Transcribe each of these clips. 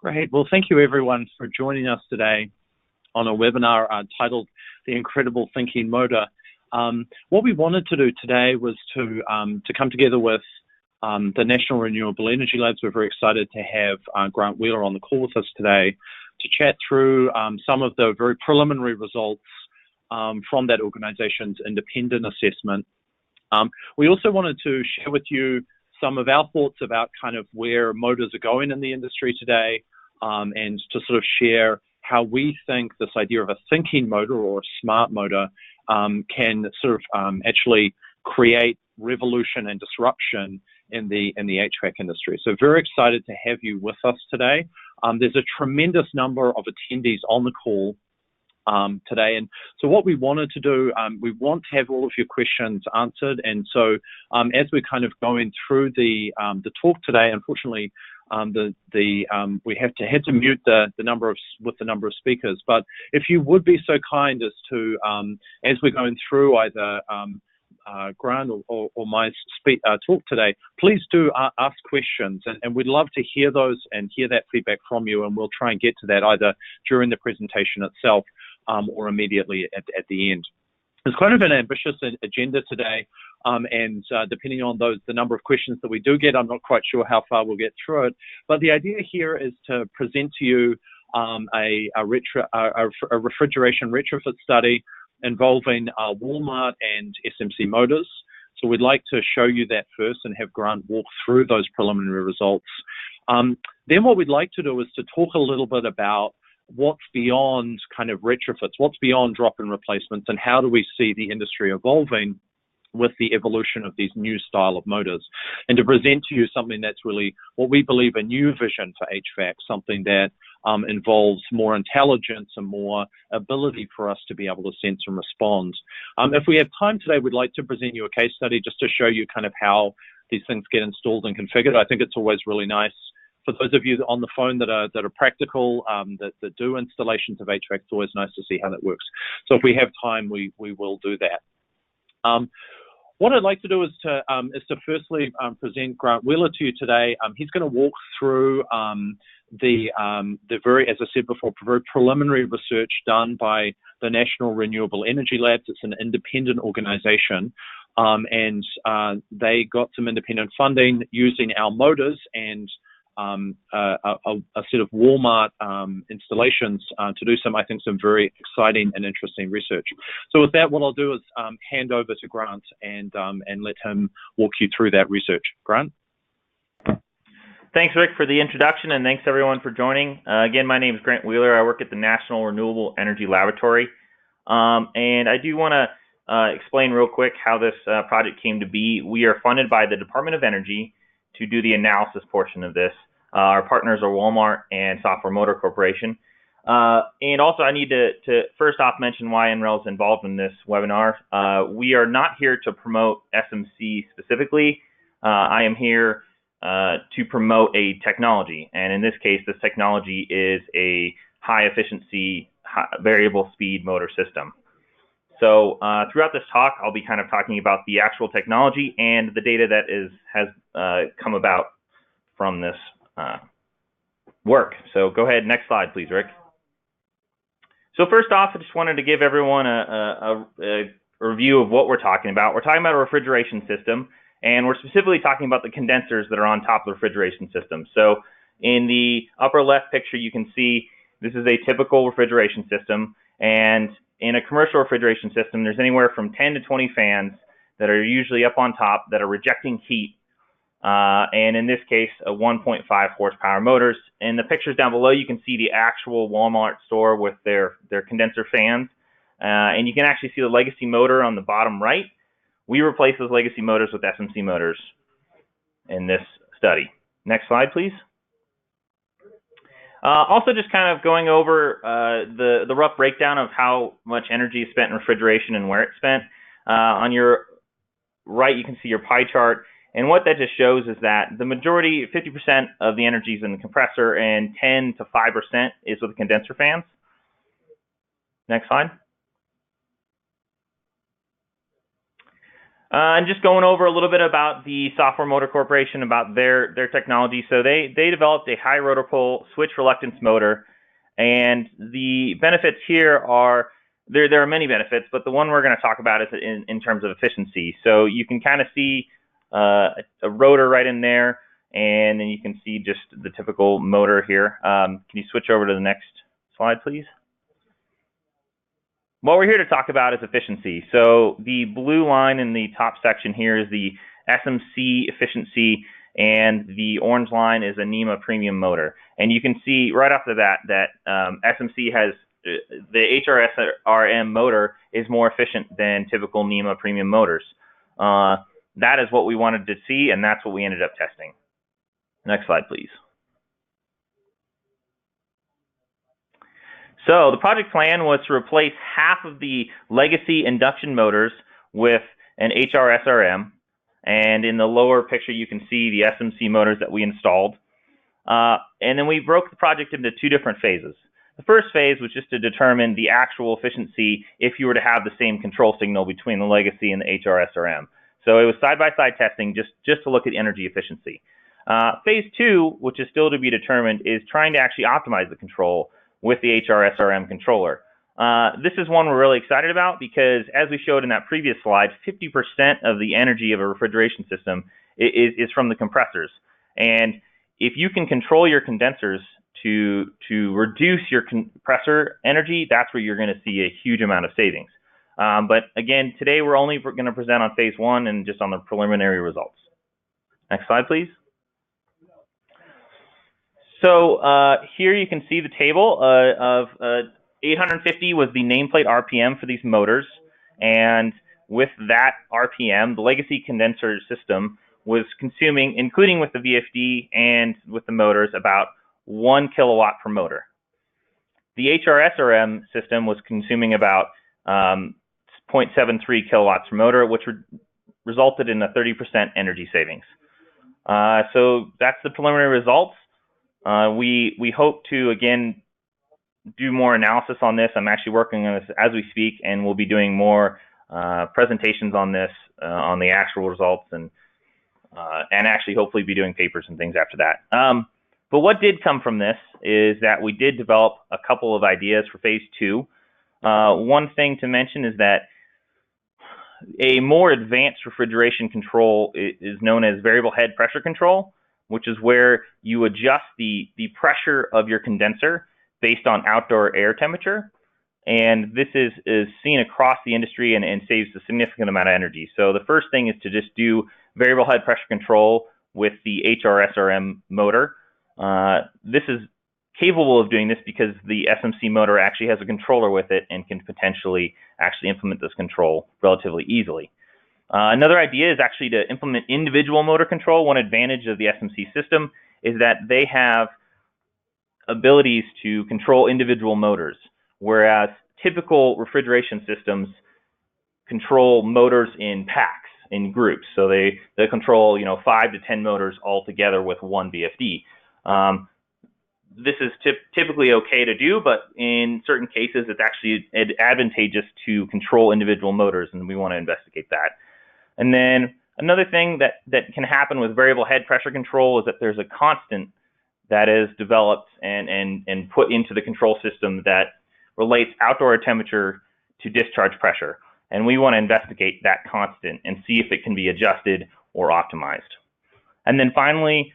Great. Well, thank you everyone for joining us today on a webinar titled The Incredible Thinking Motor. What we wanted to do today was to come together with the National Renewable Energy Labs. We're very excited to have Grant Wheeler on the call with us today to chat through some of the very preliminary results from that organization's independent assessment. We also wanted to share with you some of our thoughts about kind of where motors are going in the industry today, and to sort of share how we think this idea of a thinking motor or a smart motor can sort of actually create revolution and disruption in the HVAC industry. So very excited to have you with us today. There's a tremendous number of attendees on the call today, and so what we wanted to do, we want to have all of your questions answered, and so as we're kind of going through the talk today, unfortunately we had to mute the number of speakers, but if you would be so kind as to as we're going through either Grant or my talk today, please do ask questions, and we'd love to hear those and hear that feedback from you, and we'll try and get to that either during the presentation itself or immediately at the end. It's kind of an ambitious agenda today, and depending on the number of questions that we do get, I'm not quite sure how far we'll get through it. But the idea here is to present to you a refrigeration retrofit study involving Walmart and SMC Motors. So we'd like to show you that first and have Grant walk through those preliminary results. Then what we'd like to do is to talk a little bit about what's beyond kind of retrofits, what's beyond drop-in replacements, and how do we see the industry evolving with the evolution of these new style of motors, and to present to you something that's really what we believe a new vision for HVAC, something that involves more intelligence and more ability for us to be able to sense and respond. If we have time today, we'd like to present you a case study just to show you kind of how these things get installed and configured. I think it's always really nice for those of you on the phone that are practical, that do installations of HVAC. It's always nice to see how that works. So if we have time, we will do that. What I'd like to do is to firstly present Grant Wheeler to you today. He's going to walk through the very, as I said before, very preliminary research done by the National Renewable Energy Labs. It's an independent organization, and they got some independent funding using our motors and a set of Walmart installations to do some, I think, some very exciting and interesting research. So with that, what I'll do is hand over to Grant and let him walk you through that research. Grant? Thanks, Rick, for the introduction, and thanks everyone for joining. Again, my name is Grant Wheeler. I work at the National Renewable Energy Laboratory, and I do want to explain real quick how this project came to be. We are funded by the Department of Energy to do the analysis portion of this. Our partners are Walmart and Software Motor Corporation. And also I need to first off mention why NREL is involved in this webinar. We are not here to promote SMC specifically. I am here to promote a technology. And in this case, this technology is a high efficiency, variable speed motor system. So throughout this talk, I'll be kind of talking about the actual technology and the data that has come about from this work. So go ahead, next slide, please, Rick. So first off, I just wanted to give everyone a review of what we're talking about. We're talking about a refrigeration system, and we're specifically talking about the condensers that are on top of the refrigeration system. So in the upper left picture, you can see this is a typical refrigeration system, and in a commercial refrigeration system, there's anywhere from 10 to 20 fans that are usually up on top that are rejecting heat. And in this case, a 1.5 horsepower motors. In the pictures down below, you can see the actual Walmart store with their condenser fans. And you can actually see the legacy motor on the bottom right. We replace those legacy motors with SMC motors in this study. Next slide, please. Also just kind of going over the rough breakdown of how much energy is spent in refrigeration and where it's spent. On your right, you can see your pie chart. And what that just shows is that the majority, 50% of the energy is in the compressor and 10 to 5% is with the condenser fans. Next slide. And just going over a little bit about the Software Motor Corporation, about their technology. So they developed a high rotor pull switch reluctance motor, and the benefits here are there are many benefits, but the one we're going to talk about is in terms of efficiency. So you can kind of see a rotor right in there, and then you can see just the typical motor here. Can you switch over to the next slide, please? What we're here to talk about is efficiency. So the blue line in the top section here is the SMC efficiency, and the orange line is a NEMA premium motor. And you can see right off the bat that SMC has the HRSRM motor is more efficient than typical NEMA premium motors. That is what we wanted to see, and that's what we ended up testing. Next slide, please. So the project plan was to replace half of the legacy induction motors with an HRSRM, and in the lower picture you can see the SMC motors that we installed. And then we broke the project into two different phases. The first phase was just to determine the actual efficiency if you were to have the same control signal between the legacy and the HRSRM. So it was side-by-side testing just to look at energy efficiency. Phase two, which is still to be determined, is trying to actually optimize the control with the HRSRM controller. This is one we're really excited about because, as we showed in that previous slide, 50% of the energy of a refrigeration system is from the compressors. And if you can control your condensers to reduce your compressor energy, that's where you're going to see a huge amount of savings. But again, today we're only going to present on phase one and just on the preliminary results. Next slide, please. So here you can see the table of 850 was the nameplate RPM for these motors, and with that RPM, the legacy condenser system was consuming, including with the VFD and with the motors, about 1 kilowatt per motor. The HRSRM system was consuming about 0.73 kilowatts per motor, which resulted in a 30% energy savings. So that's the preliminary results. We hope to, again, do more analysis on this. I'm actually working on this as we speak, and we'll be doing more presentations on this, on the actual results, and actually hopefully be doing papers and things after that. But what did come from this is that we did develop a couple of ideas for phase two. One thing to mention is that a more advanced refrigeration control is known as variable head pressure control, which is where you adjust the pressure of your condenser based on outdoor air temperature. And this is seen across the industry and saves a significant amount of energy. So the first thing is to just do variable head pressure control with the HRSRM motor. This is capable of doing this because the SMC motor actually has a controller with it and can potentially actually implement this control relatively easily. Another idea is actually to implement individual motor control. One advantage of the SMC system is that they have abilities to control individual motors, whereas typical refrigeration systems control motors in packs, in groups. So they control 5 to 10 motors all together with one VFD. This is typically okay to do, but in certain cases it's actually advantageous to control individual motors, and we want to investigate that. And then another thing that can happen with variable head pressure control is that there's a constant that is developed and put into the control system that relates outdoor temperature to discharge pressure. And we want to investigate that constant and see if it can be adjusted or optimized. And then finally,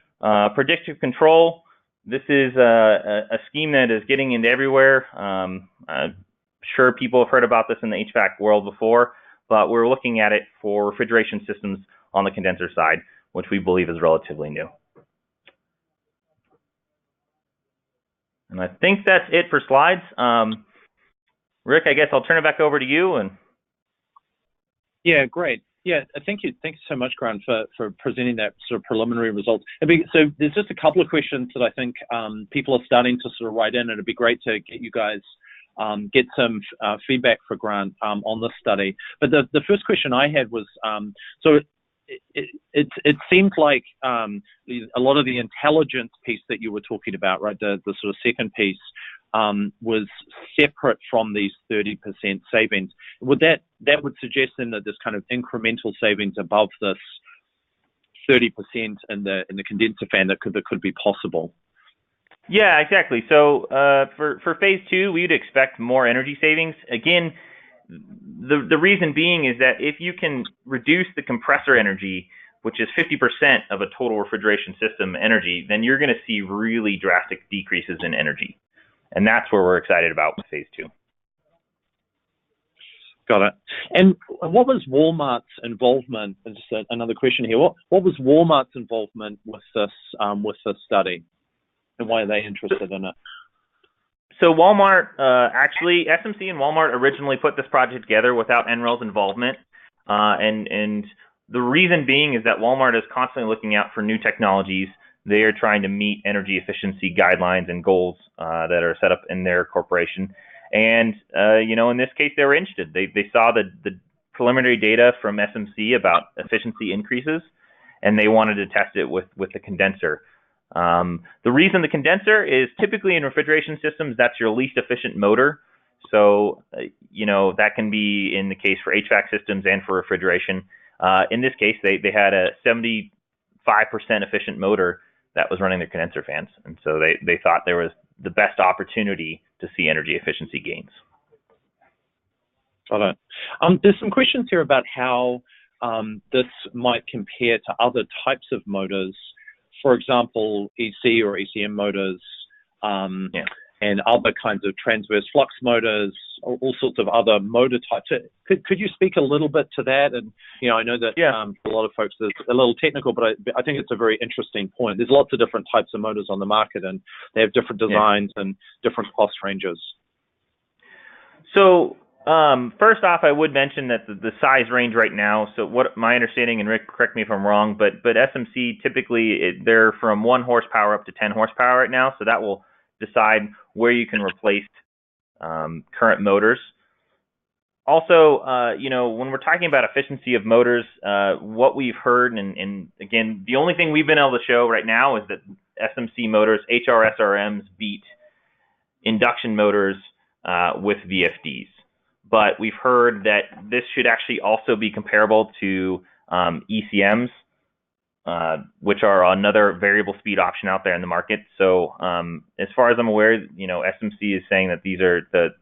predictive control. This is a scheme that is getting into everywhere. I'm sure people have heard about this in the HVAC world before, but we're looking at it for refrigeration systems on the condenser side, which we believe is relatively new. And I think that's it for slides. Rick, I guess I'll turn it back over to you. Yeah, great. Yeah, thank you so much, Grant, for presenting that sort of preliminary results. So there's just a couple of questions that I think people are starting to sort of write in, and it'd be great to get you guys get some feedback for Grant on this study. But the first question I had was, so it seemed like a lot of the intelligence piece that you were talking about, right, the sort of second piece, was separate from these 30% savings. That would suggest then that there's kind of incremental savings above this 30% in the condenser fan that could be possible. Yeah, exactly. So for phase 2, we would expect more energy savings. Again, the reason being is that if you can reduce the compressor energy, which is 50% of a total refrigeration system energy, then you're going to see really drastic decreases in energy. And that's where we're excited about with phase 2. Got it. And what was Walmart's involvement? Just another question here. What was Walmart's involvement with this study, and why are they interested in it? So Walmart, actually, SMC and Walmart originally put this project together without NREL's involvement, and the reason being is that Walmart is constantly looking out for new technologies. They are trying to meet energy efficiency guidelines and goals that are set up in their corporation. And, in this case, they were interested. They saw the preliminary data from SMC about efficiency increases, and they wanted to test it with the condenser. The reason the condenser is typically in refrigeration systems, that's your least efficient motor. So, that can be in the case for HVAC systems and for refrigeration. In this case, they had a 75% efficient motor that was running their condenser fans. And so they thought there was the best opportunity to see energy efficiency gains. Got it. There's some questions here about how this might compare to other types of motors. For example, EC or ECM motors, and other kinds of transverse flux motors, all sorts of other motor types. Could you speak a little bit to that? And, I know that for a lot of folks it's a little technical, but I think it's a very interesting point. There's lots of different types of motors on the market, and they have different designs and different cost ranges. So first off, I would mention that the size range right now, so what my understanding, and Rick, correct me if I'm wrong, but SMC typically, they're from 1 horsepower up to 10 horsepower right now, so that will decide where you can replace current motors. Also, when we're talking about efficiency of motors, what we've heard, and again, the only thing we've been able to show right now is that SMC motors, HRSRMs, beat induction motors with VFDs. But we've heard that this should actually also be comparable to ECMs, which are another variable speed option out there in the market. So as far as I'm aware, SMC is saying that these are the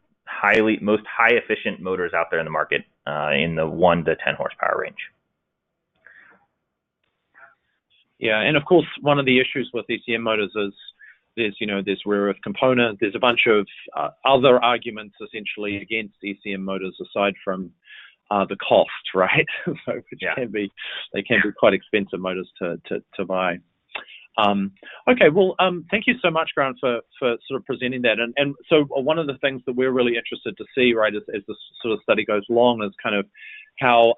most high efficient motors out there in the market in the 1 to 10 horsepower range. Yeah, and of course, one of the issues with ECM motors is there's rare earth component. There's a bunch of other arguments essentially against ECM motors aside from the cost, right? So they can be quite expensive motors to buy. Okay, well, thank you so much, Grant, for sort of presenting that. And so one of the things that we're really interested to see, right, as this sort of study goes along, is kind of how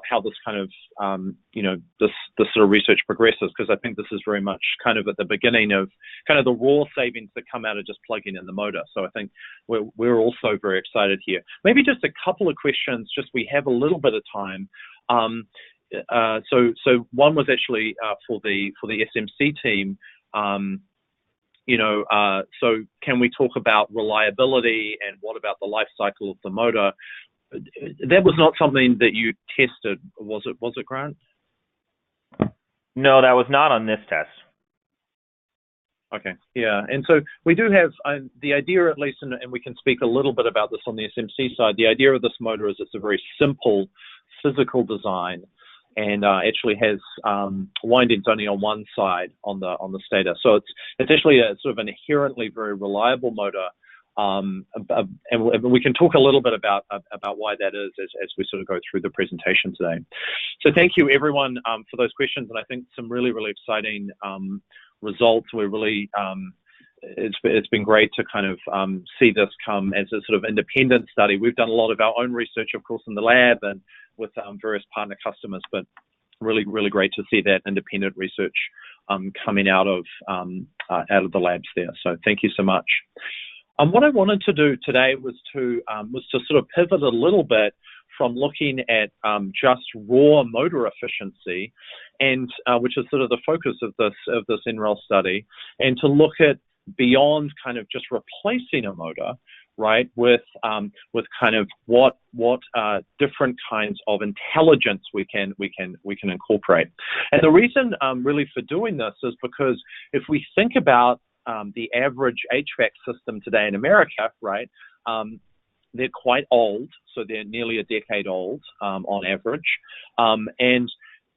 how this kind of this sort of research progresses, because I think this is very much kind of at the beginning of kind of the raw savings that come out of just plugging in the motor. So I think we're also very excited here. Maybe just a couple of questions, just we have a little bit of time. So one was actually for the SMC team. So can we talk about reliability, and what about the life cycle of the motor? That was not something that you tested, was it, Grant? No, that was not on this test. Okay, yeah, and so we do have the idea, at least, and we can speak a little bit about this on the SMC side. The idea of this motor is it's a very simple physical design, and actually has windings only on one side on the stator. So it's actually a sort of an inherently very reliable motor. And we can talk a little bit about why that is as we sort of go through the presentation today. So thank you everyone for those questions, and I think some really, really exciting results. We're really it's been great to kind of see this come as a sort of independent study. We've done a lot of our own research, of course, in the lab and with various partner customers, but really, really great to see that independent research coming out of the labs there. So thank you so much. What I wanted to do today was to sort of pivot a little bit from looking at just raw motor efficiency, and which is sort of the focus of this NREL study, and to look at beyond kind of just replacing a motor, right, with kind of what different kinds of intelligence we can incorporate. And the reason really for doing this is because if we think about the average HVAC system today in America, right, they're quite old, so they're nearly a decade old on average. And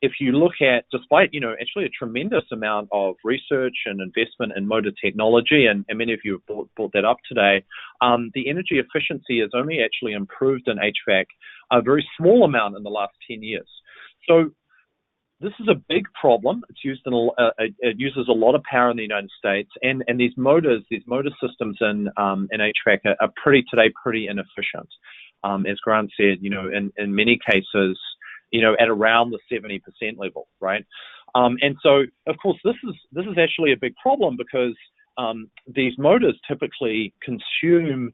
if you look at, despite, actually a tremendous amount of research and investment in motor technology, and many of you have brought that up today, the energy efficiency has only actually improved in HVAC a very small amount in the last 10 years. So this is a big problem. It's used it uses a lot of power in the United States, and these motor systems in HVAC are pretty inefficient. As Grant said, in many cases, at around the 70% level, right? And so, of course, this is actually a big problem because these motors typically consume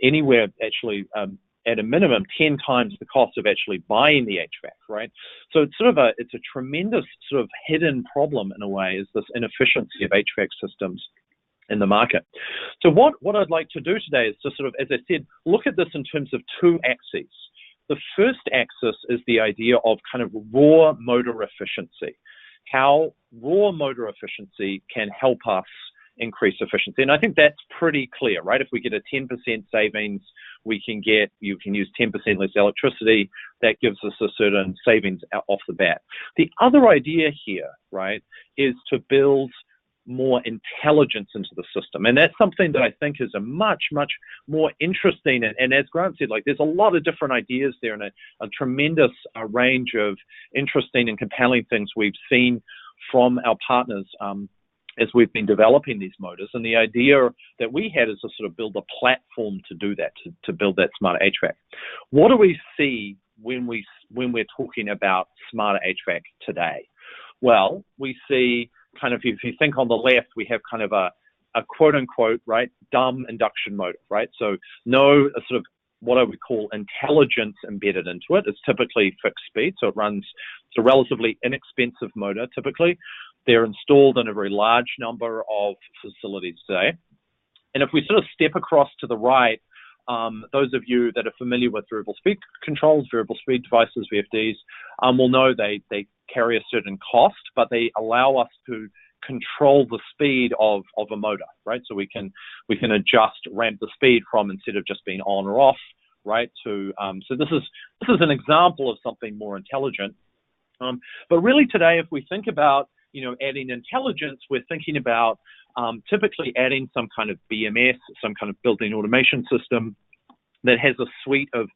anywhere actually at a minimum 10 times the cost of actually buying the HVAC, right? So it's it's a tremendous sort of hidden problem in a way, is this inefficiency of HVAC systems in the market. So what I'd like to do today is to sort of, as I said, look at this in terms of two axes. The first axis is the idea of kind of raw motor efficiency, how raw motor efficiency can help us increase efficiency. And I think that's pretty clear, right? If we get a 10% savings, you can use 10% less electricity. That gives us a certain savings off the bat. The other idea here, right, is to build more intelligence into the system. And that's something that I think is a much, much more interesting, and as Grant said, there's a lot of different ideas there and a tremendous range of interesting and compelling things we've seen from our partners as we've been developing these motors. And the idea that we had is to sort of build a platform to do that, to build that smarter HVAC. What do we see when we're talking about smarter HVAC today? Well, we see kind of, if you think on the left, we have kind of a quote unquote, right, dumb induction motor, right? So no sort of what I would call intelligence embedded into it. It's typically fixed speed, so it's a relatively inexpensive motor typically. They're installed in a very large number of facilities today. And if we sort of step across to the right, those of you that are familiar with variable speed controls, variable speed devices, VFDs, will know they carry a certain cost, but they allow us to control the speed of a motor, right? So we can ramp the speed from, instead of just being on or off, right? So this is an example of something more intelligent. But really today, if we think about adding intelligence, we're thinking about typically adding some kind of BMS, some kind of built-in automation system that has a suite of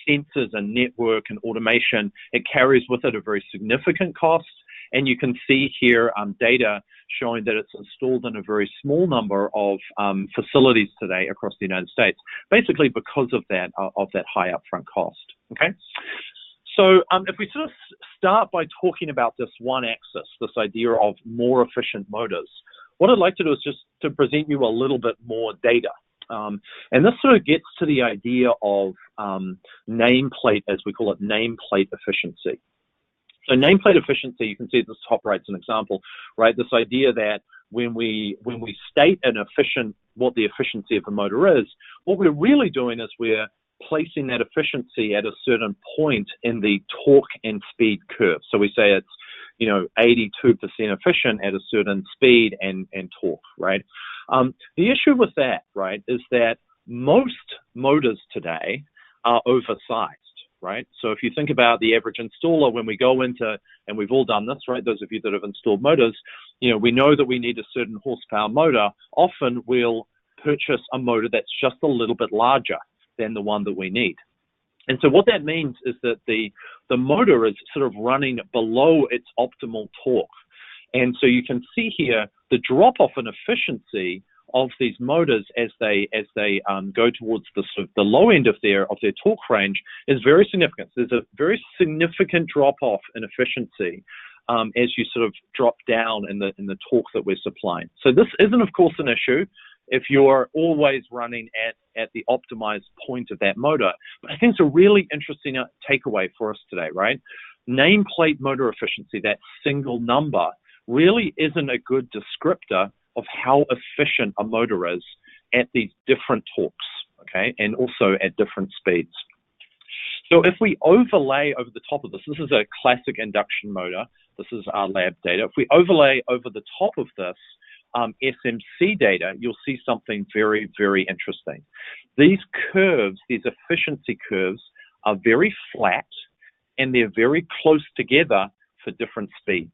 sensors and network and automation. It carries with it a very significant cost. And you can see here data showing that it's installed in a very small number of facilities today across the United States, basically because of that high upfront cost. Okay. So if we sort of start by talking about this one axis, this idea of more efficient motors, what I'd like to do is just to present you a little bit more data. And this sort of gets to the idea of nameplate, as we call it, nameplate efficiency. So nameplate efficiency, you can see at the top right, is an example, right? This idea that when we state what the efficiency of a motor is, what we're really doing is we're placing that efficiency at a certain point in the torque and speed curve. So we say it's 82% efficient at a certain speed and torque, right? The issue with that, right, is that most motors today are oversized, right? So if you think about the average installer, when we go into, and we've all done this, right, those of you that have installed motors, we know that we need a certain horsepower motor. Often we'll purchase a motor that's just a little bit larger than the one that we need. And so what that means is that the motor is sort of running below its optimal torque. And so you can see here the drop off in efficiency of these motors as they go towards the sort of the low end of their torque range is very significant. There's a very significant drop off in efficiency as you sort of drop down in the torque that we're supplying. So this isn't, of course, an issue if you're always running at the optimized point of that motor. But I think it's a really interesting takeaway for us today, right? Nameplate motor efficiency, that single number, really isn't a good descriptor of how efficient a motor is at these different torques, okay, and also at different speeds. So if we overlay over the top of this, this is a classic induction motor. This is our lab data. If we overlay over the top of this SMC data, you'll see something very, very interesting. These curves, these efficiency curves, are very flat and they're very close together for different speeds.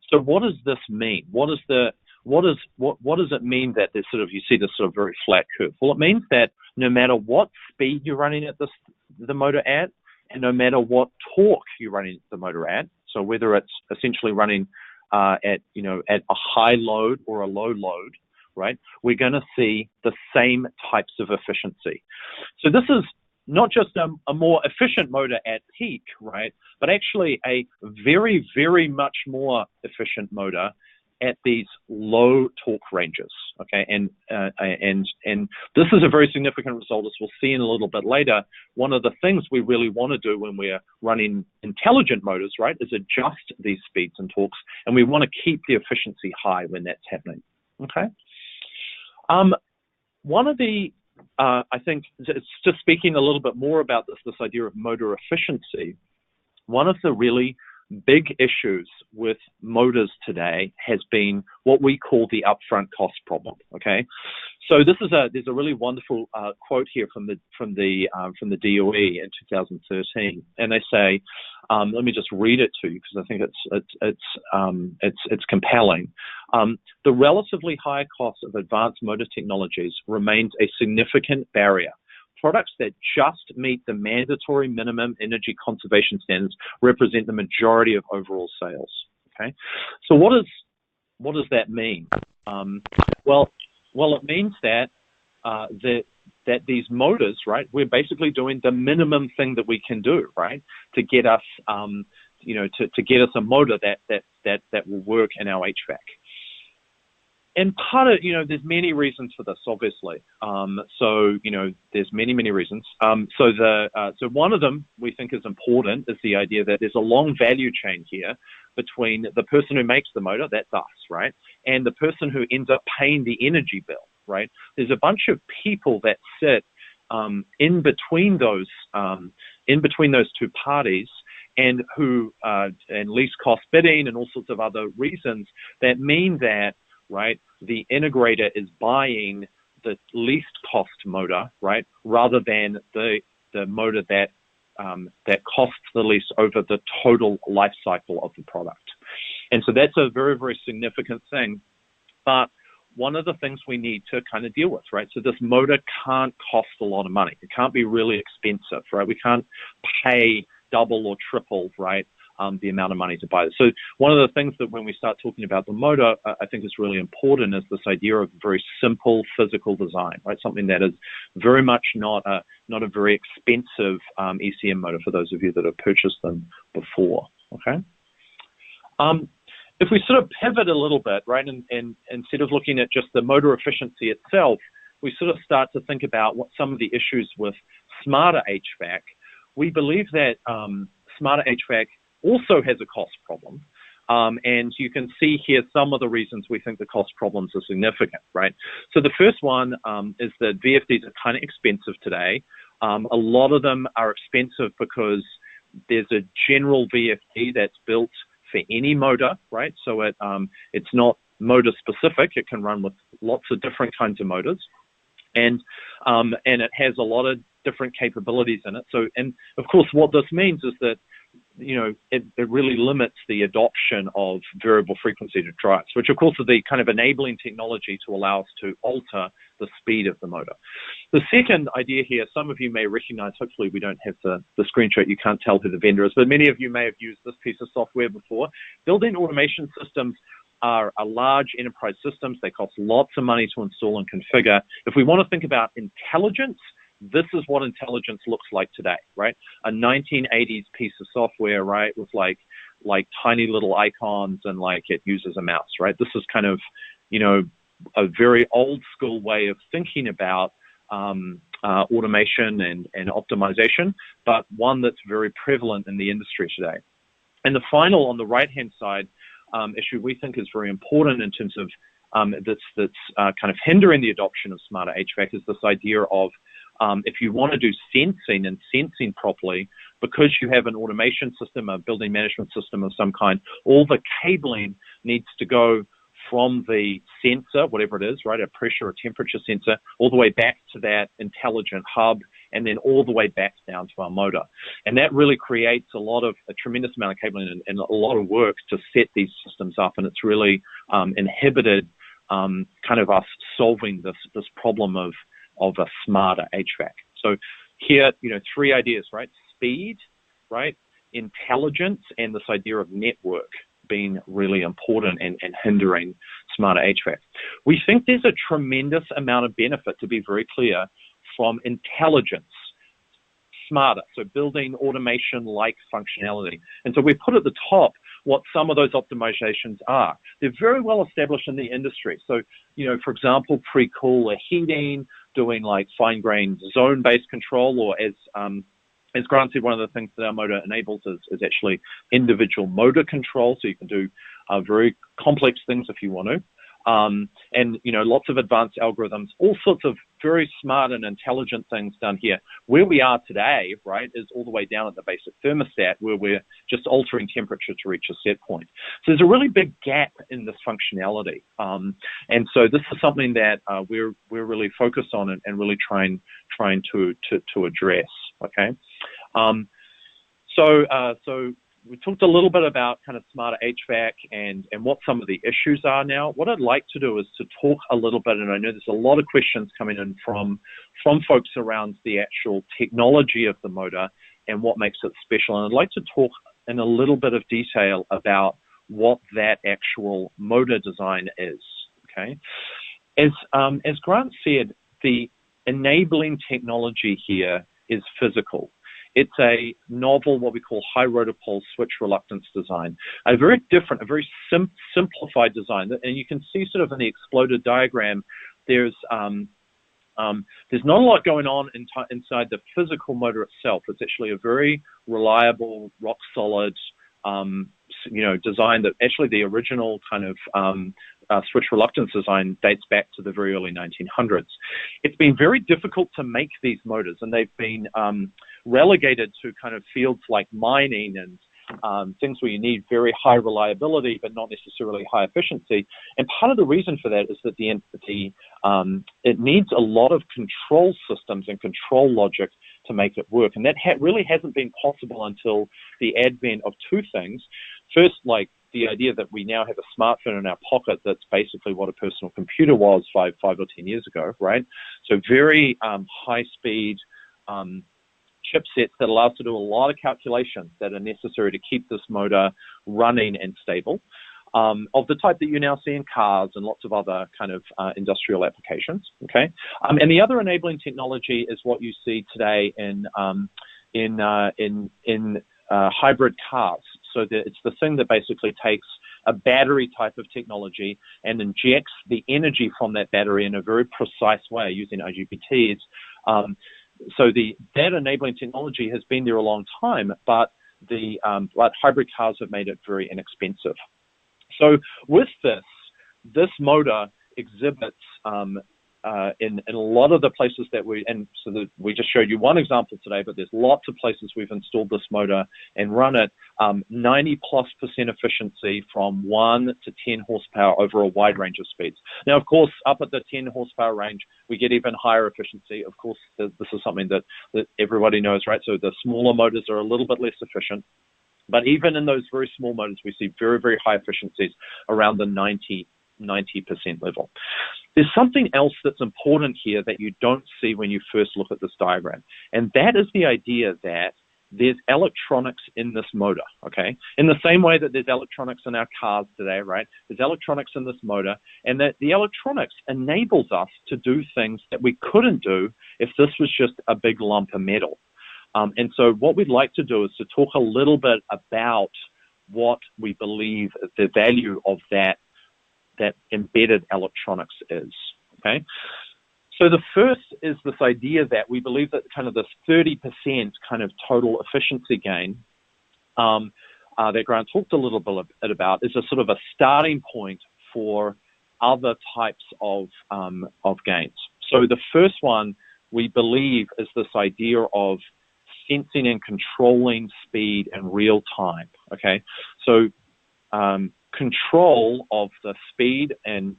So what does this mean? What does it mean that there's sort of, you see this sort of very flat curve? Well, it means that no matter what speed you're running at the motor at, and no matter what torque you're running the motor at, so whether it's essentially running at a high load or a low load, right, we're going to see the same types of efficiency. So this is not just a more efficient motor at peak, right, but actually a very, very much more efficient motor at these low torque ranges, okay, and this is a very significant result, as we'll see in a little bit later. One of the things we really want to do when we're running intelligent motors, right, is adjust these speeds and torques, and we want to keep the efficiency high when that's happening, okay. One of the, I think, it's just speaking a little bit more about this idea of motor efficiency. One of the really big issues with motors today has been what we call the upfront cost problem. Okay, so there's a really wonderful quote here from the DOE in 2013, and they say, let me just read it to you because I think it's compelling. The relatively high cost of advanced motor technologies remains a significant barrier. Products that just meet the mandatory minimum energy conservation standards represent the majority of overall sales. Okay, so what does that mean? Well, it means that that these motors, right, we're basically doing the minimum thing that we can do, right, to get us, to get us a motor that will work in our HVAC. And part of, there's many reasons for this, obviously. There's many reasons. So one of them we think is important is the idea that there's a long value chain here between the person who makes the motor, that's us, right, and the person who ends up paying the energy bill, right. There's a bunch of people that sit in between those two parties, and who and least cost bidding and all sorts of other reasons that mean that, right, the integrator is buying the least cost motor, right, rather than the motor that costs the least over the total life cycle of the product. And so that's a very, very significant thing. But one of the things we need to kind of deal with, right, so this motor can't cost a lot of money. It can't be really expensive, right? We can't pay double or triple, right, the amount of money to buy this. So one of the things that when we start talking about the motor, I think is really important is this idea of very simple physical design, right? Something that is very much not a very expensive ECM motor for those of you that have purchased them before, okay? If we sort of pivot a little bit, right, and instead of looking at just the motor efficiency itself, we sort of start to think about what some of the issues with smarter HVAC. We believe that smarter HVAC also has a cost problem. And you can see here some of the reasons we think the cost problems are significant, right? So the first one is that VFDs are kind of expensive today. A lot of them are expensive because there's a general VFD that's built for any motor, right? So it's not motor specific. It can run with lots of different kinds of motors. And it has a lot of different capabilities in it. So, and of course, what this means is that it really limits the adoption of variable frequency drives, which of course are the kind of enabling technology to allow us to alter the speed of the motor. The second idea here, some of you may recognize, hopefully we don't have the screenshot, you can't tell who the vendor is, but many of you may have used this piece of software before. Built-in automation systems are large enterprise systems. They cost lots of money to install and configure. If we want to think about intelligence, this is what intelligence looks like today, right? A 1980s piece of software, right, with like tiny little icons and like it uses a mouse, right? This is kind of, a very old school way of thinking about automation and optimization, but one that's very prevalent in the industry today. And the final, on the right-hand side, issue we think is very important in terms of that's kind of hindering the adoption of smarter HVAC is this idea of if you want to do sensing and sensing properly, because you have an automation system, a building management system of some kind, all the cabling needs to go from the sensor, whatever it is, right, a pressure or temperature sensor, all the way back to that intelligent hub, and then all the way back down to our motor. And that really creates a tremendous amount of cabling and a lot of work to set these systems up. And it's really inhibited kind of us solving this problem of a smarter HVAC. So here, three ideas, right? Speed, right? Intelligence, and this idea of network being really important and hindering smarter HVAC. We think there's a tremendous amount of benefit, to be very clear, from intelligence, smarter, so building automation-like functionality. And so we put at the top what some of those optimizations are. They're very well established in the industry. So, for example, pre-cooler heating, doing like fine-grained zone-based control, or as Grant said, one of the things that our motor enables is actually individual motor control, so you can do very complex things if you want to. And, lots of advanced algorithms, all sorts of very smart and intelligent things done here. Where we are today, right, is all the way down at the basic thermostat, where we're just altering temperature to reach a set point. So there's a really big gap in this functionality. And so this is something that we're really focused on and really trying to address, okay? So we talked a little bit about kind of smarter HVAC and what some of the issues are now. What I'd like to do is to talk a little bit, and I know there's a lot of questions coming in from folks around the actual technology of the motor and what makes it special. And I'd like to talk in a little bit of detail about what that actual motor design is, okay? As Grant said, the enabling technology here is physical. It's a novel, what we call high rotor pulse switch reluctance design. A very different, a very simplified design. And you can see sort of in the exploded diagram, there's not a lot going on inside the physical motor itself. It's actually a very reliable, rock solid, design that actually the original kind of switch reluctance design dates back to the very early 1900s. It's been very difficult to make these motors, and they've been relegated to kind of fields like mining and things where you need very high reliability but not necessarily high efficiency. And part of the reason for that is that it needs a lot of control systems and control logic to make it work. And that really hasn't been possible until the advent of two things. First, like the idea that we now have a smartphone in our pocket that's basically what a personal computer was five or 10 years ago, right? So very high-speed chipsets that allow us to do a lot of calculations that are necessary to keep this motor running and stable, of the type that you now see in cars and lots of other kind of industrial applications, okay? And the other enabling technology is what you see today in hybrid cars. So it's the thing that basically takes a battery type of technology and injects the energy from that battery in a very precise way using IGBTs. So that enabling technology has been there a long time, but hybrid cars have made it very inexpensive. So with this motor exhibits in a lot of the places that we just showed you one example today, but there's lots of places we've installed this motor and run it, 90+% efficiency from 1 to 10 horsepower over a wide range of speeds. Now, of course, up at the 10 horsepower range, we get even higher efficiency. Of course, this is something that everybody knows, right? So the smaller motors are a little bit less efficient. But even in those very small motors, we see very, very high efficiencies around the 90% level. There's something else that's important here that you don't see when you first look at this diagram, and that is the idea that there's electronics in this motor, okay? In the same way that there's electronics in our cars today, right? There's electronics in this motor, and that the electronics enables us to do things that we couldn't do if this was just a big lump of metal. And so what we'd like to do is to talk a little bit about what we believe the value of that embedded electronics is, okay? So the first is this idea that we believe that kind of this 30% kind of total efficiency gain that Grant talked a little bit about is a sort of a starting point for other types of gains. So the first one we believe is this idea of sensing and controlling speed in real time. Okay, so control of the speed and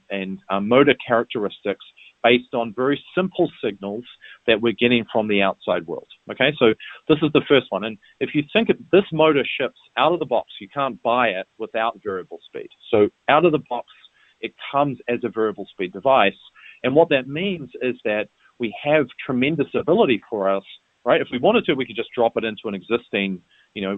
motor characteristics based on very simple signals that we're getting from the outside world. Okay, so this is the first one. And if you think of this motor ships out of the box, you can't buy it without variable speed. So out of the box, it comes as a variable speed device. And what that means is that we have tremendous ability for us, right? If we wanted to, we could just drop it into an existing,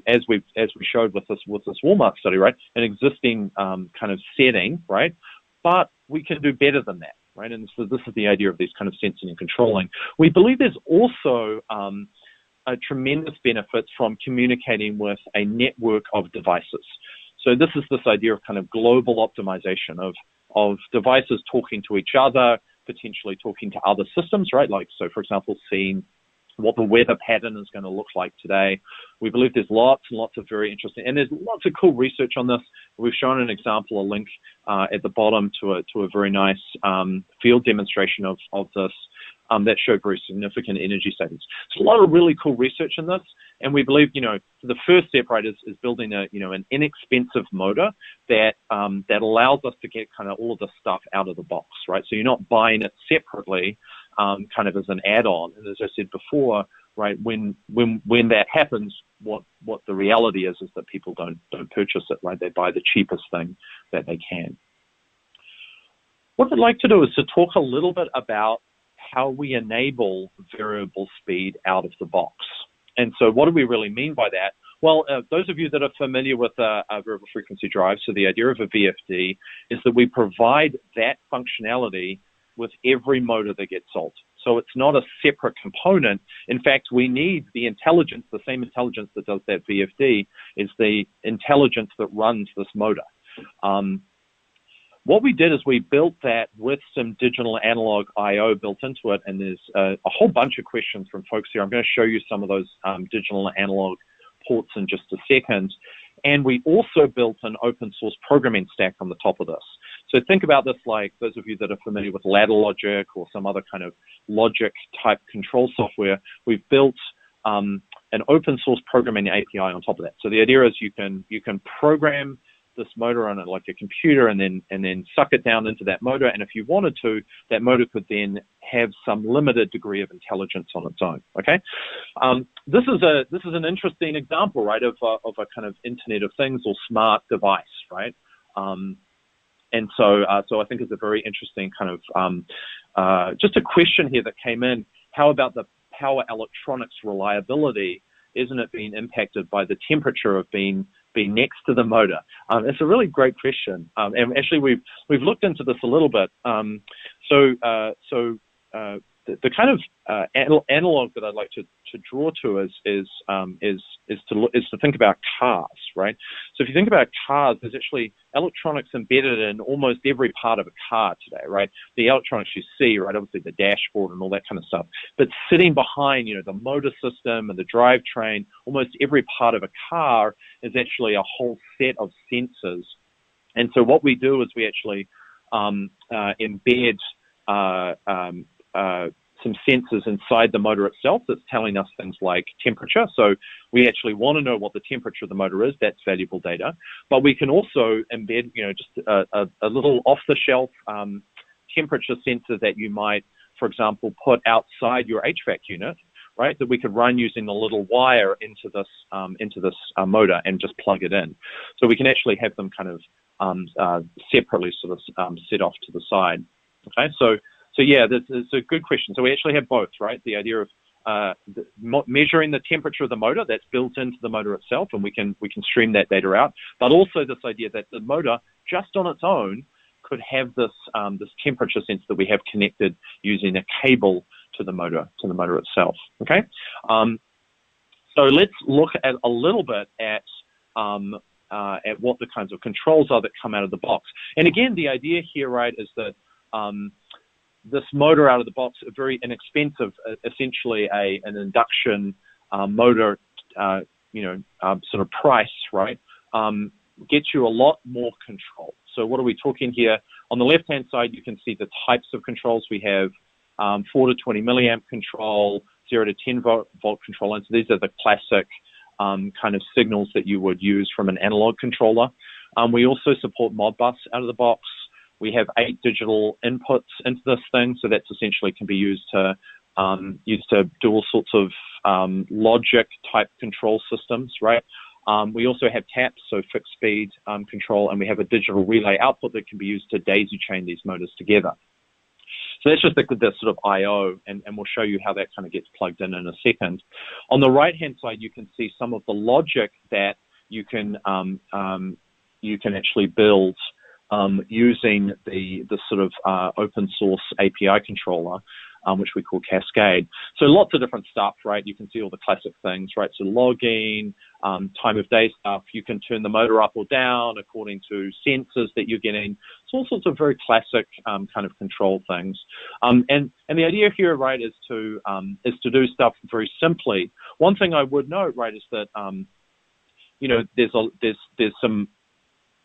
as we showed with this Walmart study, right? An existing kind of setting, right? But we can do better than that. Right, and so this is the idea of these kind of sensing and controlling. We believe there's also a tremendous benefit from communicating with a network of devices. So this is this idea of kind of global optimization of devices talking to each other, potentially talking to other systems, right? Like, so for example, seeing what the weather pattern is going to look like today. We believe there's lots and lots of very interesting, and there's lots of cool research on this. We've shown an example, a link at the bottom to a very nice field demonstration of this that showed very significant energy savings. So a lot of really cool research in this, and we believe, the first step, right, is building an inexpensive motor that allows us to get kind of all of the stuff out of the box, right? So you're not buying it separately, kind of as an add-on. And as I said before, right, when that happens, what the reality is that people don't purchase it, right? They buy the cheapest thing that they can. What I'd like to do is to talk a little bit about how we enable variable speed out of the box. And so what do we really mean by that? Well, those of you that are familiar with a variable frequency drive, so the idea of a VFD is that we provide that functionality with every motor that gets sold. So it's not a separate component. In fact, we need the intelligence, the same intelligence that does that VFD is the intelligence that runs this motor. What we did is we built that with some digital analog I/O built into it, and there's a whole bunch of questions from folks here. I'm going to show you some of those digital analog ports in just a second. And we also built an open source programming stack on the top of this. So think about this like those of you that are familiar with ladder logic or some other kind of logic type control software. We've built an open source programming API on top of that. So the idea is you can program this motor on it like a computer and then suck it down into that motor. And if you wanted to, that motor could then have some limited degree of intelligence on its own. Okay, this is an interesting example, right, of a kind of Internet of Things or smart device, right? And so I think it's a very interesting kind of just a question here that came in. How about the power electronics reliability? Isn't it being impacted by the temperature of being next to the motor? It's a really great question, and actually we've looked into this a little bit. The kind of analog that I'd like to draw to is to think about cars, right? So if you think about cars, there's actually electronics embedded in almost every part of a car today, right? The electronics you see, right, obviously the dashboard and all that kind of stuff, but sitting behind, the motor system and the drivetrain, almost every part of a car is actually a whole set of sensors. And so what we do is we actually embed some sensors inside the motor itself that's telling us things like temperature. So we actually want to know what the temperature of the motor is. That's valuable data. But we can also embed, just a little off-the-shelf temperature sensor that you might, for example, put outside your HVAC unit, right? That we could run using a little wire into this motor and just plug it in. So we can actually have them kind of separately sort of set off to the side. Okay, so yeah, that's a good question. So we actually have both, right? The idea of measuring the temperature of the motor that's built into the motor itself, and we can stream that data out. But also this idea that the motor, just on its own, could have this temperature sensor that we have connected using a cable to the motor itself. Okay. So let's look at a little bit at what the kinds of controls are that come out of the box. And again, the idea here, right, is that this motor out of the box, a very inexpensive, essentially an induction motor, sort of price, right, gets you a lot more control. So what are we talking here? On the left-hand side, you can see the types of controls we have, 4 to 20 milliamp control, 0 to 10 volt control. And so these are the classic kind of signals that you would use from an analog controller. We also support Modbus out of the box. We have 8 digital inputs into this thing, so that's essentially can be used to do all sorts of logic type control systems, right? We also have taps, so fixed speed control, and we have a digital relay output that can be used to daisy chain these motors together. So that's just the sort of I/O, and we'll show you how that kind of gets plugged in a second. On the right-hand side, you can see some of the logic that you can actually build using the sort of open source API controller, which we call Cascade. So lots of different stuff, right? You can see all the classic things, right? So logging, time of day stuff. You can turn the motor up or down according to sensors that you're getting. So all sorts of very classic kind of control things. And the idea here, right, is to do stuff very simply. One thing I would note, right, is that you know, there's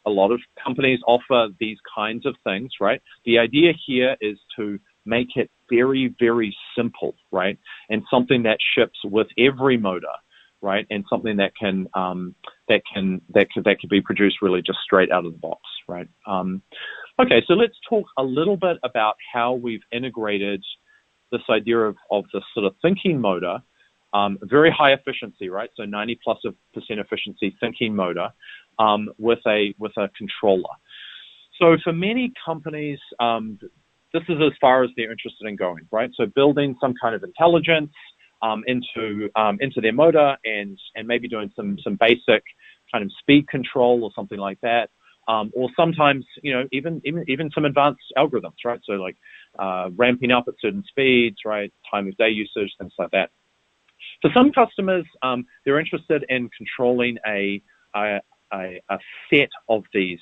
a lot of companies offer these kinds of things, right? The idea here is to make it very, very simple, right? And something that ships with every motor, right? And something that can be produced really just straight out of the box, right? Okay, so let's talk a little bit about how we've integrated this idea of this sort of thinking motor, very high efficiency, right? So 90+% efficiency thinking motor with a controller. So for many companies, this is as far as they're interested in going, right? So building some kind of intelligence into their motor and maybe doing some basic kind of speed control or something like that, or sometimes, you know, even some advanced algorithms, right? So like ramping up at certain speeds, right? Time of day usage, things like that. For some customers, they're interested in controlling a set of these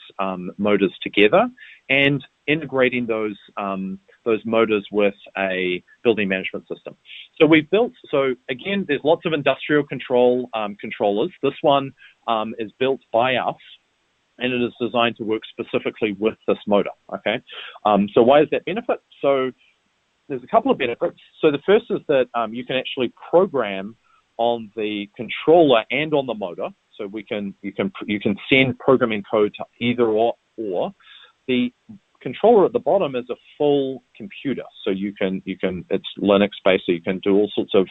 motors together and integrating those motors with a building management system. So again, there's lots of industrial control controllers. This one is built by us, and it is designed to work specifically with this motor, okay? So why is that benefit? So there's a couple of benefits. So the first is that you can actually program on the controller and on the motor. So you can send programming code to either or. The controller at the bottom is a full computer, so it's Linux based, so you can do all sorts of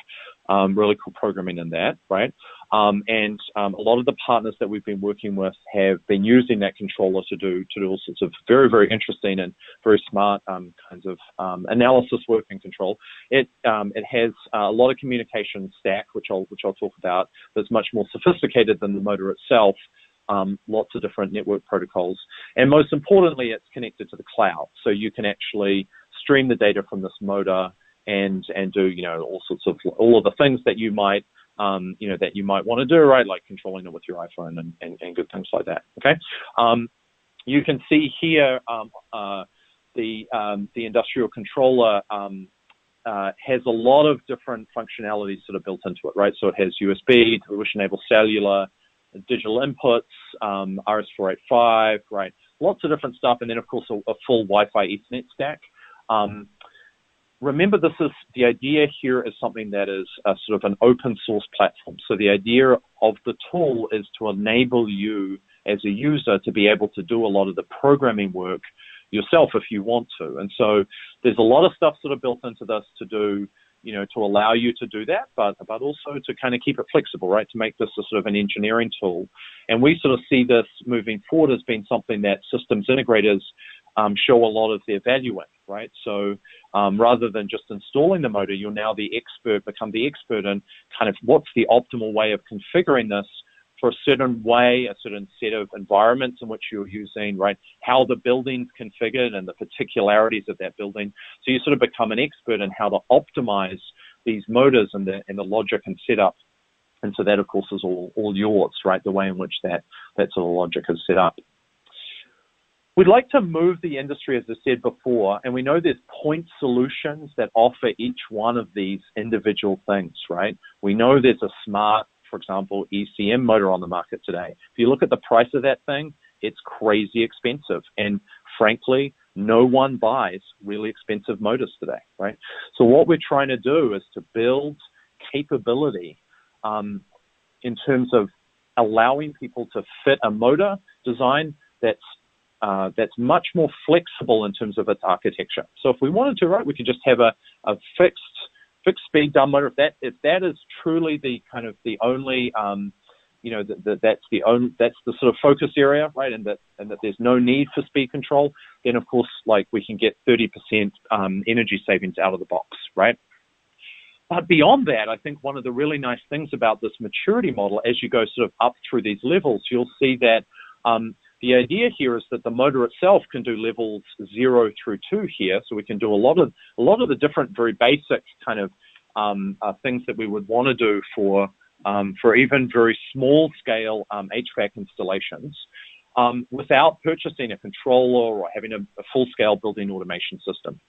really cool programming in that, right? And a lot of the partners that we've been working with have been using that controller to do all sorts of very, very interesting and very smart kinds of analysis work and control. It has a lot of communication stack, which I'll talk about, that's much more sophisticated than the motor itself. Lots of different network protocols, and most importantly, it's connected to the cloud, so you can actually stream the data from this motor and do, you know, all of the things that you might want to do, right? Like controlling it with your iPhone and good things like that. Okay, you can see here the industrial controller has a lot of different functionalities sort of built into it, right? So it has USB, which enables cellular, digital inputs, RS485, right? Lots of different stuff, and then of course a full Wi-Fi Ethernet stack. Remember, the idea here is something that is a sort of an open source platform. So the idea of the tool is to enable you as a user to be able to do a lot of the programming work yourself if you want to. And so there's a lot of stuff sort of built into this to do, you know, to allow you to do that, but also to kind of keep it flexible, right? To make this a sort of an engineering tool. And we sort of see this moving forward as being something that systems integrators show a lot of their value in, right? So rather than just installing the motor, you'll now become the expert in kind of what's the optimal way of configuring this for a certain way, a certain set of environments in which you're using, right? How the building's configured and the particularities of that building. So you sort of become an expert in how to optimize these motors and the logic and setup. And so that, of course, is all yours, right? The way in which that sort of logic is set up. We'd like to move the industry, as I said before, and we know there's point solutions that offer each one of these individual things, right? We know there's a smart, for example, ECM motor on the market today. If you look at the price of that thing, it's crazy expensive. And frankly, no one buys really expensive motors today, right? So what we're trying to do is to build capability in terms of allowing people to fit a motor design that's much more flexible in terms of its architecture. So if we wanted to, right, we could just have a fixed speed dumb motor. If that is truly the kind of the only that's the sort of focus area, right, and that there's no need for speed control, then of course, like, we can get 30% energy savings out of the box, right? But beyond that, I think one of the really nice things about this maturity model, as you go sort of up through these levels, you'll see that the idea here is that the motor itself can do levels 0 through 2 here, so we can do a lot of the different very basic kind of things that we would want to do for even very small scale HVAC installations without purchasing a controller or having a full scale building automation system.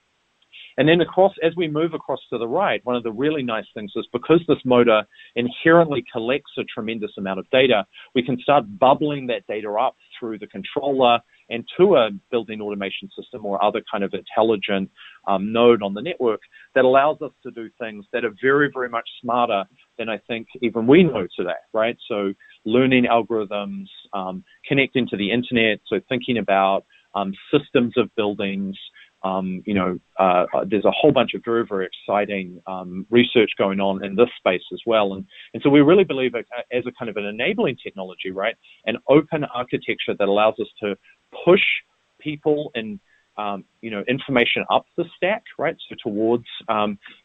And then as we move across to the right, one of the really nice things is because this motor inherently collects a tremendous amount of data, we can start bubbling that data up through the controller and to a building automation system or other kind of intelligent node on the network that allows us to do things that are very, very much smarter than I think even we know today, right? So learning algorithms, connecting to the internet, so thinking about systems of buildings. There's a whole bunch of very, very exciting research going on in this space as well. And so we really believe as a kind of an enabling technology, right, an open architecture that allows us to push people and, information up the stack, right, so towards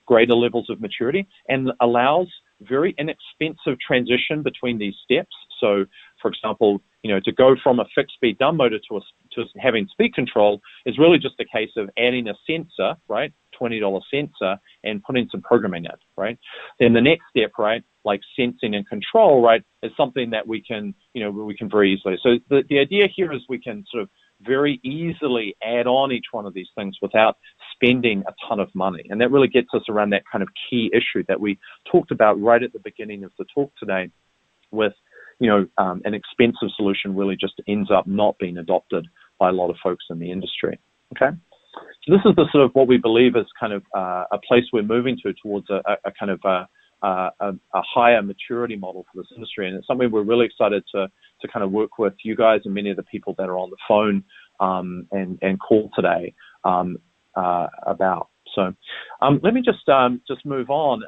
greater levels of maturity, and allows very inexpensive transition between these steps. So, for example, to go from a fixed speed dumb motor to having speed control is really just a case of adding a sensor, right, $20 sensor, and putting some programming in, right? Then the next step, right, like sensing and control, right, is something that we can very easily. So the idea here is we can sort of very easily add on each one of these things without spending a ton of money. And that really gets us around that kind of key issue that we talked about right at the beginning of the talk today with, an expensive solution really just ends up not being adopted by a lot of folks in the industry, okay? So this is the sort of what we believe is kind of a place we're moving towards a kind of a higher maturity model for this industry. And it's something we're really excited to kind of work with you guys and many of the people that are on the phone and call today about. So let me just move on.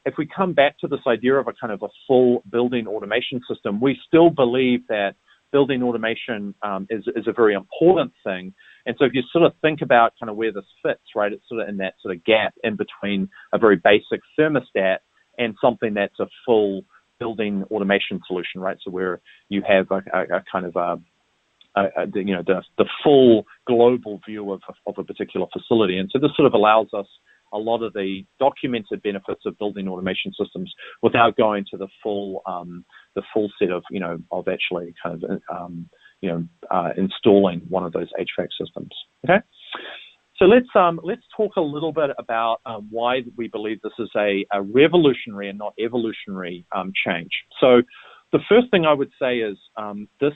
If we come back to this idea of a kind of a full building automation system, we still believe that building automation is a very important thing. And so if you sort of think about kind of where this fits, right, it's sort of in that sort of gap in between a very basic thermostat and something that's a full building automation solution, right? So where you have a kind of the full global view of a particular facility. And so this sort of allows us a lot of the documented benefits of building automation systems without going to the full set of of actually kind of installing one of those HVAC systems. Okay, so let's talk a little bit about why we believe this is a revolutionary and not evolutionary change. So the first thing I would say is this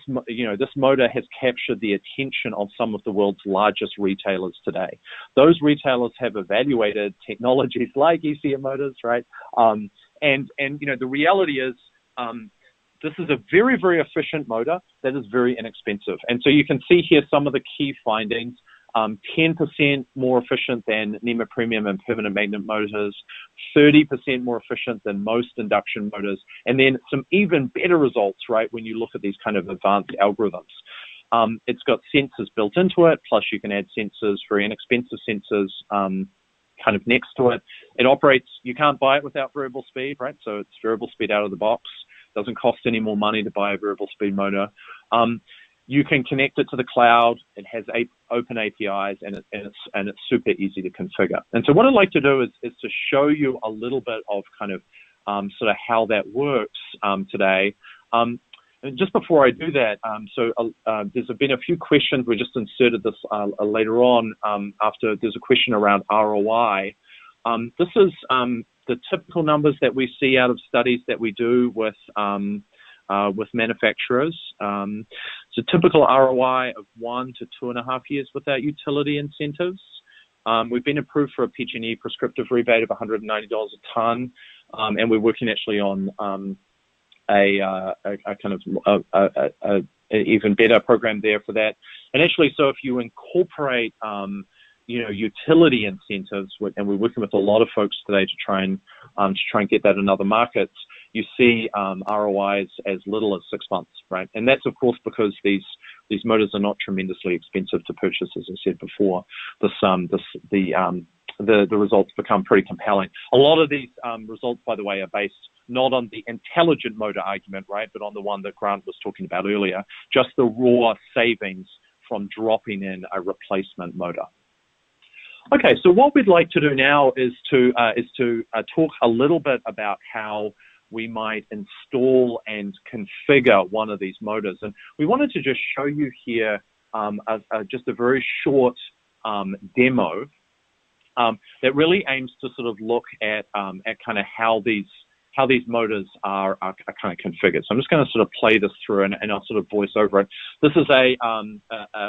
motor has captured the attention of some of the world's largest retailers today. Those retailers have evaluated technologies like ECM motors, right? And the reality is this is a very, very efficient motor that is very inexpensive. And so you can see here some of the key findings. 10% more efficient than NEMA premium and permanent magnet motors, 30% more efficient than most induction motors, and then some even better results, right, when you look at these kind of advanced algorithms. It's got sensors built into it, plus you can add sensors, very inexpensive sensors, kind of next to it. It operates, you can't buy it without variable speed, right? So it's variable speed out of the box. Doesn't cost any more money to buy a variable speed motor. You can connect it to the cloud. It has open APIs, and it's super easy to configure. And so what I'd like to do is to show you a little bit of kind of sort of how that works today. And just before I do that, there's been a few questions. We just inserted this later on after there's a question around ROI. This is the typical numbers that we see out of studies that we do with with manufacturers. It's a typical ROI of 1 to 2.5 years without utility incentives. We've been approved for a PG&E prescriptive rebate of $190 a ton, and we're working actually on a kind of even better program there for that. And actually, so if you incorporate, utility incentives, and we're working with a lot of folks today to try and get that in other markets, you see ROIs as little as 6 months, right? And that's of course because these motors are not tremendously expensive to purchase, as I said before. The results become pretty compelling. A lot of these results, by the way, are based not on the intelligent motor argument, right, but on the one that Grant was talking about earlier, just the raw savings from dropping in a replacement motor. Okay, so what we'd like to do now is to talk a little bit about how we might install and configure one of these motors. And we wanted to just show you here just a very short demo that really aims to sort of look at kind of how these motors are kind of configured. So I'm just going to sort of play this through and I'll sort of voice over it. This is a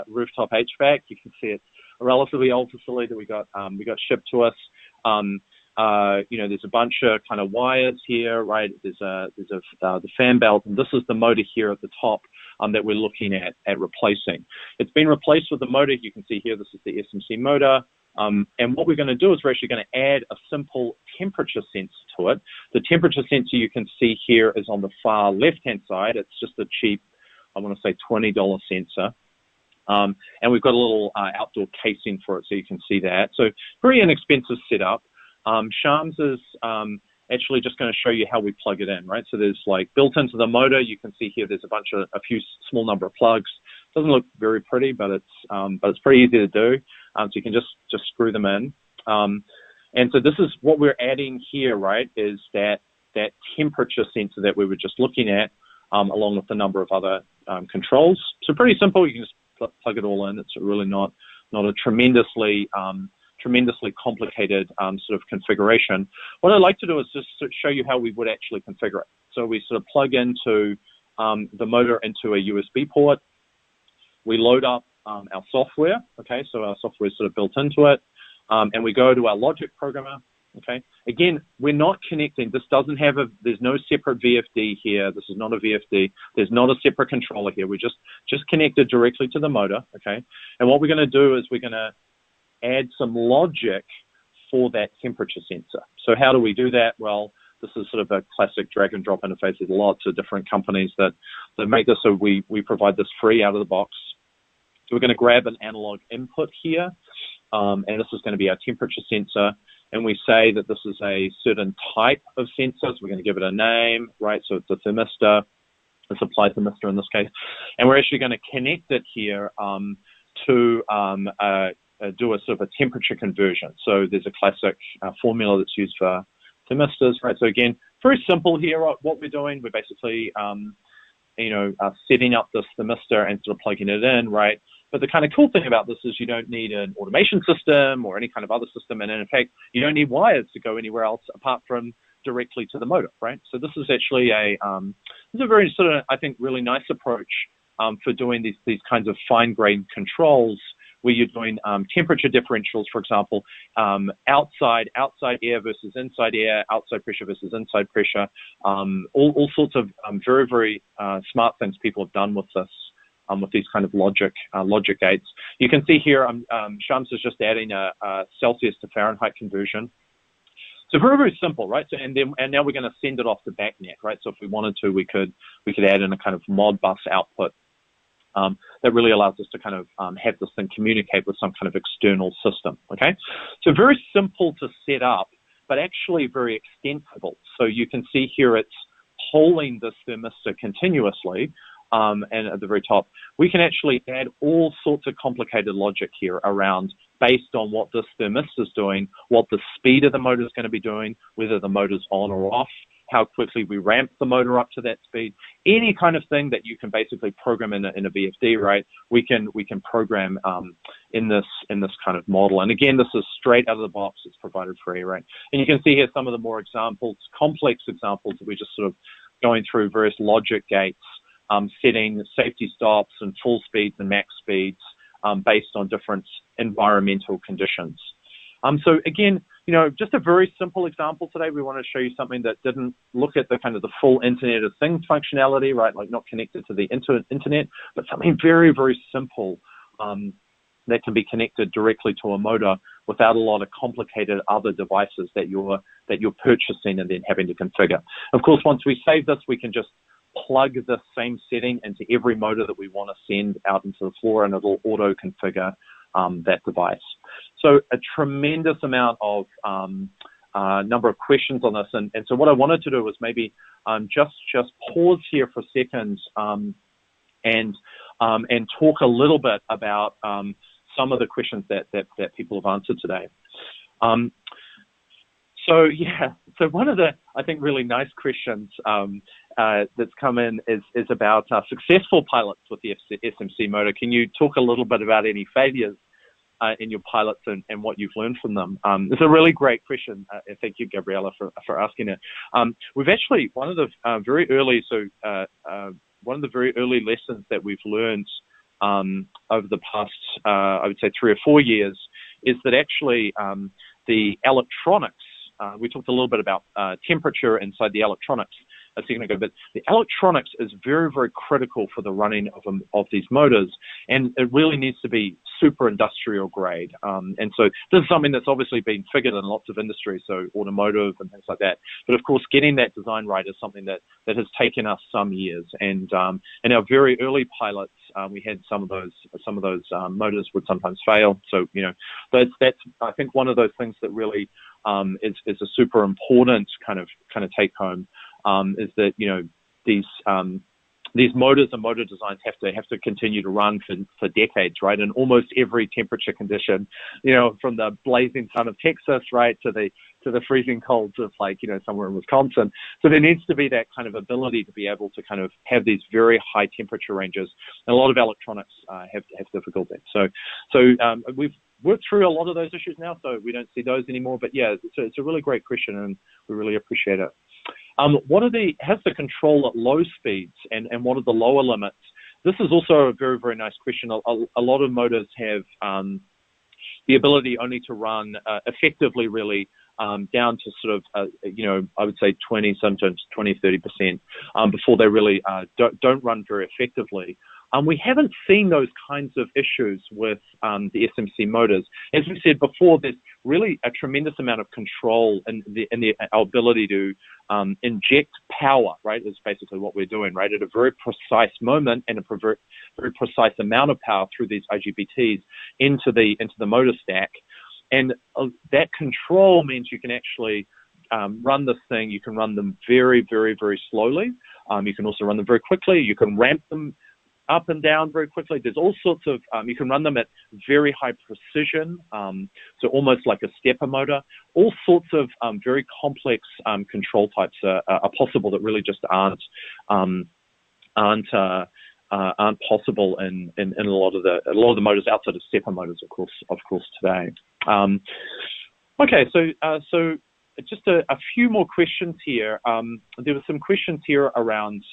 rooftop HVAC. You can see it's a relatively old facility that we got shipped to us. There's a bunch of kind of wires here, right? There's the fan belt, and this is the motor here at the top that we're looking at replacing. It's been replaced with the motor. You can see here, this is the SMC motor. And what we're going to do is we're actually going to add a simple temperature sensor to it. The temperature sensor you can see here is on the far left-hand side. It's just a cheap, I want to say $20 sensor. And we've got a little outdoor casing for it, so you can see that. So very inexpensive setup. Shams is actually just going to show you how we plug it in, right? So there's like built into the motor, you can see here there's a few small number of plugs. Doesn't look very pretty, but it's pretty easy to do. So you can just screw them in. And so this is what we're adding here, right, is that temperature sensor that we were just looking at, along with a number of other controls. So pretty simple. You can just plug it all in. It's really not a tremendously complicated sort of configuration. What I'd like to do is just show you how we would actually configure it. So we sort of plug into the motor into a USB port. We load up our software, okay? So our software is sort of built into it. And we go to our logic programmer, okay? Again, we're not connecting. This doesn't have there's no separate VFD here. This is not a VFD. There's not a separate controller here. We're just connected directly to the motor, okay? And what we're going to do is we're going to add some logic for that temperature sensor. So how do we do that? Well, this is sort of a classic drag and drop interface. There's lots of different companies that make this, so we provide this free out of the box. So we're going to grab an analog input here, and this is going to be our temperature sensor, and we say that this is a certain type of sensor, so we're going to give it a name, right? So it's a thermistor, a supply thermistor in this case, and we're actually going to connect it here to do a sort of a temperature conversion. So there's a classic formula that's used for thermistors, right? So again, very simple here. What we're doing, we're basically, setting up this thermistor and sort of plugging it in, right? But the kind of cool thing about this is you don't need an automation system or any kind of other system, and in fact, you don't need wires to go anywhere else apart from directly to the motor, right? So this is actually a very sort of, I think, really nice approach for doing these kinds of fine-grained controls, where you're doing temperature differentials, for example, outside air versus inside air, outside pressure versus inside pressure, all sorts of very, very smart things people have done with this, with these kind of logic gates. You can see here, Shams is just adding a Celsius to Fahrenheit conversion. So very, very simple, right? So and now we're going to send it off to BACnet, right? So if we wanted to, we could add in a kind of Modbus output. That really allows us to kind of have this thing communicate with some kind of external system, okay? So very simple to set up, but actually very extensible. So you can see here it's polling this thermistor continuously, and at the very top, we can actually add all sorts of complicated logic here around, based on what this thermistor is doing, what the speed of the motor is going to be doing, whether the motor's on or off, how quickly we ramp the motor up to that speed, any kind of thing that you can basically program in a VFD, right? We can program in this kind of model. And again, this is straight out of the box. It's provided free, right? And you can see here some of the more examples, complex examples that we just sort of going through various logic gates, setting safety stops and full speeds and max speeds based on different environmental conditions. So again, just a very simple example today. We want to show you something that didn't look at the kind of the full Internet of Things functionality, right? Like not connected to the internet, but something very, very simple that can be connected directly to a motor without a lot of complicated other devices that you're purchasing and then having to configure. Of course, once we save this, we can just plug the same setting into every motor that we want to send out into the floor, and it'll auto configure that device. So a tremendous amount of number of questions on this, and so what I wanted to do was maybe just pause here for a second and talk a little bit about some of the questions that people have answered today. So one of the, I think, really nice questions that's come in is about successful pilots with the SMC motor. Can you talk a little bit about any failures in your pilots and what you've learned from them? It's a really great question. Thank you, Gabriella, for asking it. We've actually, one of the very early lessons that we've learned over the past, I would say, 3 or 4 years is that actually the electronics, we talked a little bit about temperature inside the electronics a second ago, but the electronics is very, very critical for the running of these motors, and it really needs to be super industrial grade. And so this is something that's obviously been figured in lots of industries, so automotive and things like that. But of course, getting that design right is something that has taken us some years. And in our very early pilots, we had some of those motors would sometimes fail. So that's I think one of those things that really is a super important kind of take home. Is that these motors and motor designs have to continue to run for decades, right? In almost every temperature condition, from the blazing sun of Texas, right, to the freezing colds of somewhere in Wisconsin. So there needs to be that kind of ability to be able to kind of have these very high temperature ranges, and a lot of electronics have difficulty. So we've worked through a lot of those issues now, so we don't see those anymore. But yeah, it's a really great question, and we really appreciate it. How's the control at low speeds, and what are the lower limits? This is also a very, very nice question. A lot of motors have the ability only to run effectively, really, down to sort of, I would say 20, sometimes 20, 30% before they really don't run very effectively. We haven't seen those kinds of issues with the SMC motors. As we said before, there's really a tremendous amount of control in our ability to inject power, right, is basically what we're doing, right, at a very precise moment and a very precise amount of power through these IGBTs into the motor stack. And that control means you can actually run this thing. You can run them very, very, very slowly. You can also run them very quickly. You can ramp them up and down very quickly. There's all sorts of, you can run them at very high precision, so almost like a stepper motor. All sorts of very complex control types are possible that really just aren't possible in a lot of the motors outside of stepper motors, of course today. Okay, so just a few more questions here. There were some questions here around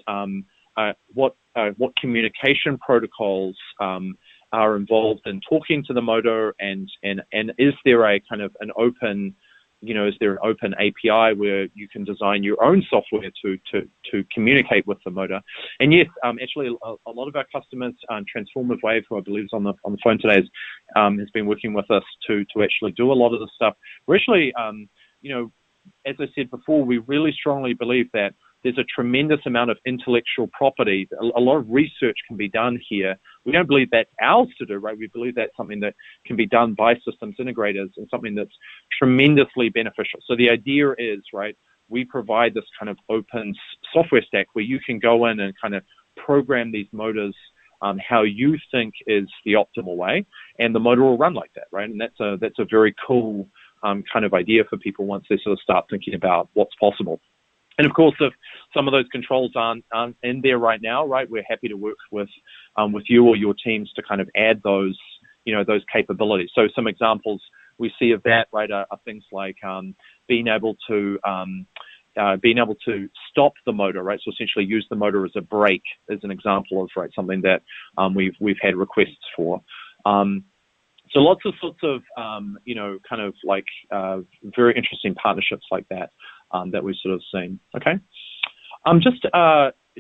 what communication protocols are involved in talking to the motor, and is there a kind of an open, is there an open API where you can design your own software to communicate with the motor? And yes, actually, a lot of our customers, Transformative Wave, who I believe is on the phone today, has been working with us to actually do a lot of this stuff. We're actually, as I said before, we really strongly believe that there's a tremendous amount of intellectual property. A lot of research can be done here. We don't believe that's ours to do, right? We believe that's something that can be done by systems integrators and something that's tremendously beneficial. So the idea is, right, we provide this kind of open software stack where you can go in and kind of program these motors how you think is the optimal way, and the motor will run like that, right? And that's a very cool kind of idea for people once they sort of start thinking about what's possible. And of course, if some of those controls aren't in there right now, right, we're happy to work with you or your teams to kind of add those, those capabilities. So some examples we see of that, right, are things like being able to being able to stop the motor, right? So essentially use the motor as a brake, as an example of, right, something that we've had requests for. So lots of sorts of, kind of like very interesting partnerships like that that we've sort of seen. Okay.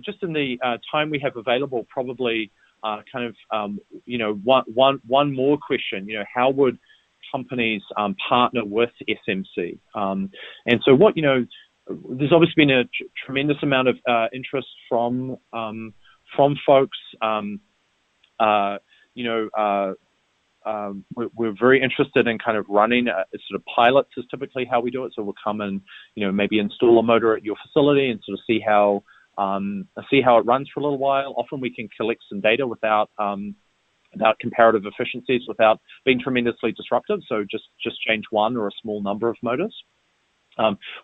Just in the time we have available, probably one more question. How would companies partner with SMC? And so there's obviously been a tremendous amount of interest from folks. We're very interested in kind of running sort of pilots is typically how we do it. So we'll come and, maybe install a motor at your facility and sort of see how it runs for a little while. Often we can collect some data without comparative efficiencies, without being tremendously disruptive. So just change one or a small number of motors.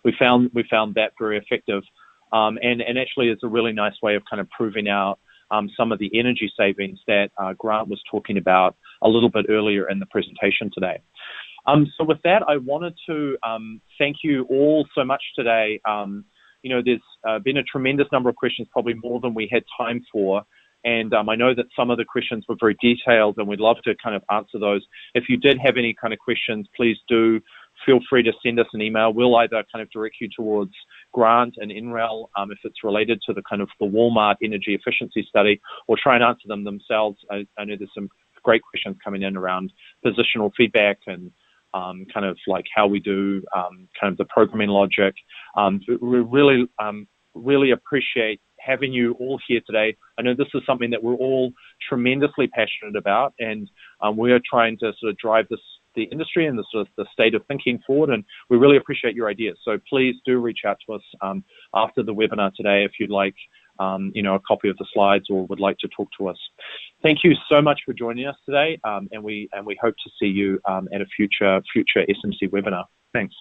We found that very effective, and actually it's a really nice way of kind of proving out some of the energy savings that Grant was talking about a little bit earlier in the presentation today. So with that, I wanted to thank you all so much today. There's been a tremendous number of questions, probably more than we had time for. And I know that some of the questions were very detailed, and we'd love to kind of answer those. If you did have any kind of questions, please do feel free to send us an email. We'll either kind of direct you towards Grant and NREL if it's related to the kind of the Walmart energy efficiency study, or try and answer them themselves. I know there's some great questions coming in around positional feedback and kind of like how we do kind of the programming logic. We really appreciate having you all here today. I know this is something that we're all tremendously passionate about, and we are trying to sort of drive the industry and the sort of the state of thinking forward, and we really appreciate your ideas. So please do reach out to us after the webinar today if you'd like a copy of the slides or would like to talk to us. Thank you so much for joining us today, and we hope to see you at a future SMC webinar. Thanks.